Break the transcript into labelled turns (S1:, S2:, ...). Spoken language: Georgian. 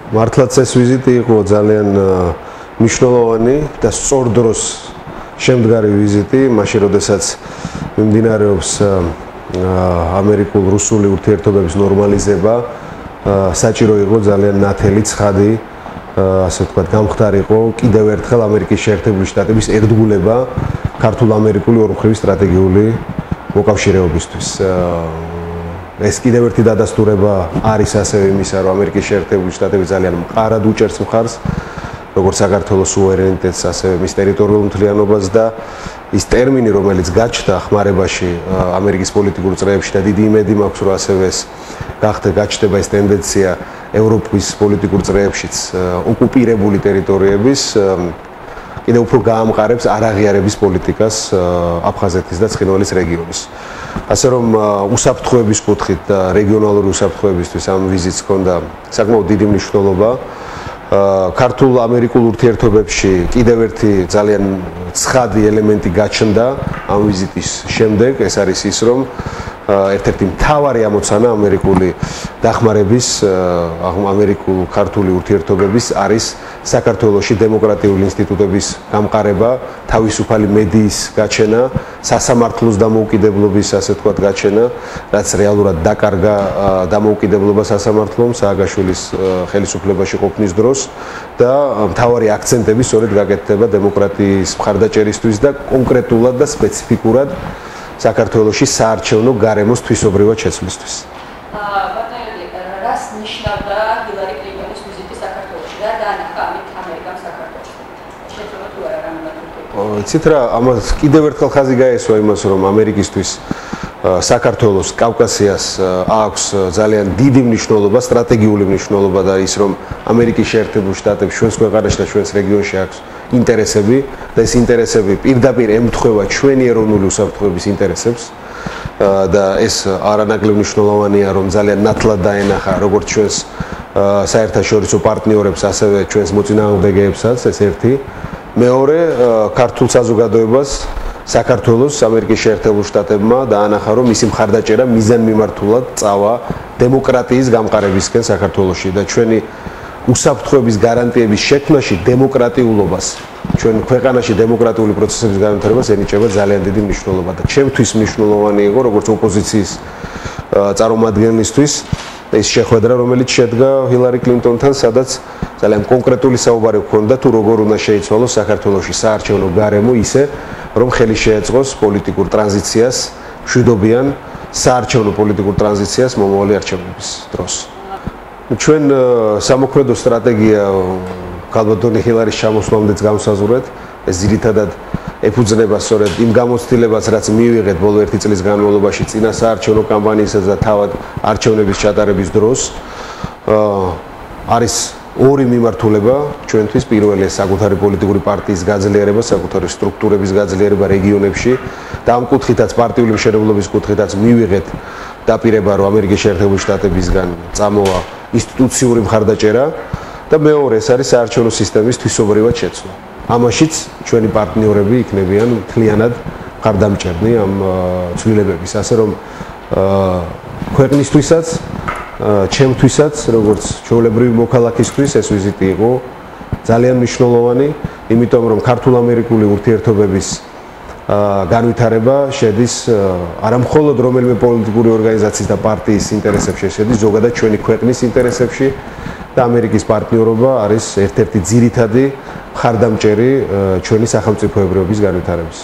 S1: მართლაც ეს ვიზიტი იყო ძალიან მნიშვნელოვანი და სწორ დროს შემდგარი ვიზიტი, მაშინ როდესაც მიმდინარეობს ამერიკულ-რუსული ურთიერთობების ნორმალიზება, საჭირო იყო ძალიან ნათელი ცხადი, ასე ვთქვათ, გამხდარიყო კიდევ ერთხელ ამერიკის შეერთებული შტატების ერთგულება ქართულ-ამერიკული ორმხრივი სტრატეგიული მოკავშირეობისთვის. ეს კიდევ ერთი დადასტურება არის ასევე იმისა, რომ ამერიკის შეერთებული შტატები ძალიან მყარად უჭერს მხარს როგორც საქართველოს სუვერენიტეტს, ასევე მის ტერიტორიულ მთლიანობას და ის ტერმინი, რომელიც გაჩნდა ხმარებაში ამერიკის პოლიტიკურ წრეებში და დიდი იმედი მაქვს, რომ ასევე ეს გაჩნდება ეს ტენდენცია ევროპის პოლიტიკურ წრეებშიც ოკუპირებული ტერიტორიების კიდევ უფრო გაამყარებს არაღიარების პოლიტიკას აფხაზეთის და ცხინვალის რეგიონის. ასე რომ უსაფრთხოების კუთხით და რეგიონალური უსაფრთხოებისთვის ამ ვიზიტს ჰქონდა საკმაოდ დიდი მნიშვნელობა. ქართულ-ამერიკულ ურთიერთობებში კიდევ ერთი ძალიან ცხადი ელემენტი გაჩნდა ამ ვიზიტის შემდეგ, ეს არის ის, რომ ერთ-ერთი მთავარი ამოცანა ამერიკული დახმარების, ამერიკულ-ქართული ურთიერთობების არის საქართველოში დემოკრატიული ინსტიტუტების გამყარება, თავისუფალი მედიის გაჩენა, სასამართლოს დამოუკიდებლობის, ასე ვთქვათ, გაჩენა, რაც რეალურად დაკარგა დამოუკიდებლობა სასამართლომ სააგაშვილის ხელისუფლებაში ყოფნის დროს და მთავარი აქცენტები სწორედ გაკეთდება დემოკრატიის მხარდაჭერისთვის და კონკრეტულად და სპეციფიკურად საქართველოში საარჩევნო გარემოს თვისობრივად შეცვლისთვის.
S2: რას ნიშნავდა ჰილარი კლინტონის ვიზიტი საქართველოში და დაანახა ამით ამერიკამ საქართველოში? შეცვალა თუ არა რამე?
S1: იცით რა, ამას კიდევ ერთხელ ხაზი გაესვა იმას, რომ ამერიკისთვის საქართველოს, კავკასიას აქვს ძალიან დიდი მნიშვნელობა, სტრატეგიული მნიშვნელობა და ის, რომ ამერიკის შეერთებულ შტატებს ჩვენს ქვეყანაში და ჩვენს რეგიონში აქვს ინტერესები და ეს ინტერესები პირდაპირ ემთხვევა ჩვენი ეროვნული უსაფრთხოების ინტერესებს და ეს არანაკლებ მნიშვნელოვანია, რომ ძალიან ნათლად დაენახა როგორც ჩვენს საერთაშორისო პარტნიორებს, ასევე ჩვენს მოწინააღმდეგეებსაც, ეს ერთი. მეორე, ქართულ საზოგადოებას საქართველოს ამერიკის შეერთებულ შტატებმა დაანახა, რომ მისი მხარდაჭერა მიზანმიმართულად წავა დემოკრატიის გამყარებისკენ საქართველოში და ჩვენი უსაფრთხოების გარანტიების შექმნაში დემოკრატიულობას, ჩვენ ქვეყანაში დემოკრატიული პროცესების განვითარებას ენიჭება ძალიან დიდი მნიშვნელობა და ჩემთვის მნიშვნელოვანი იყო როგორც ოპოზიციის წარმომადგენლისთვის ეს შეხვედრა, რომელიც შედგა ჰილარი კლინტონთან, სადაც ძალიან კონკრეტული საუბარი ჰქონდა თუ როგორ უნდა შეიცვალოს საქართველოში საარჩევნო გარემო ისე, რომ ხელი შეეწყოს პოლიტიკურ ტრანზიციას, მშვიდობიან საარჩევნო პოლიტიკურ ტრანზიციას მომავალი არჩევნების დროს. ჩვენ სამოქმედო სტრატეგია ქალბატონი ჰილარის ჩამოსვლამდეც განსაზღვრეთ, ეს ძირითადად ეფუძნება სწორედ იმ გამოცდილებას, რაც მივიღეთ ბოლო 1 წლის განმავლობაში წინა საარჩევნო კამპანიისა და თავად არჩევნების ჩატარების დროს. არის ორი მიმართულება ჩვენთვის, პირველი საკუთარი პოლიტიკური პარტიის გაძლიერება, საკუთარი სტრუქტურების გაძლიერება რეგიონებში და ამ კუთხითაც პარტიული მშენებლობის კუთხითაც მივიღეთ დაპირება, რომ ამერიკის შეერთებული შტატებისგან წამოვა ინსტიტუციური მხარდაჭერა და მეორე ეს არის საარჩევნო სისტემის თვისობრივად შეცვლა. ამაშიც ჩვენი პარტნიორები იქნებიან მთლიანად მხარდამჭერნი ამ ცვლილებების, ასე რომ ქვეყნისთვისაც, ჩემთვისაც, როგორც ჩვეულებრივი მოქალაქისთვის ეს ვიზიტი იყო ძალიან მნიშვნელოვანი, იმიტომ რომ ქართულ-ამერიკული ურთიერთობების განვითარება შედის არა მხოლოდ რომელიმე პოლიტიკური ორგანიზაციის და პარტიის ინტერესებში, შედის ზოგადად ჩვენი ქვეყნის ინტერესებში და ამერიკის პარტნიორობა არის ერთ-ერთი ძირითადი მხარდამჭერი ჩვენი სახელმწიფოებრიობის განვითარების.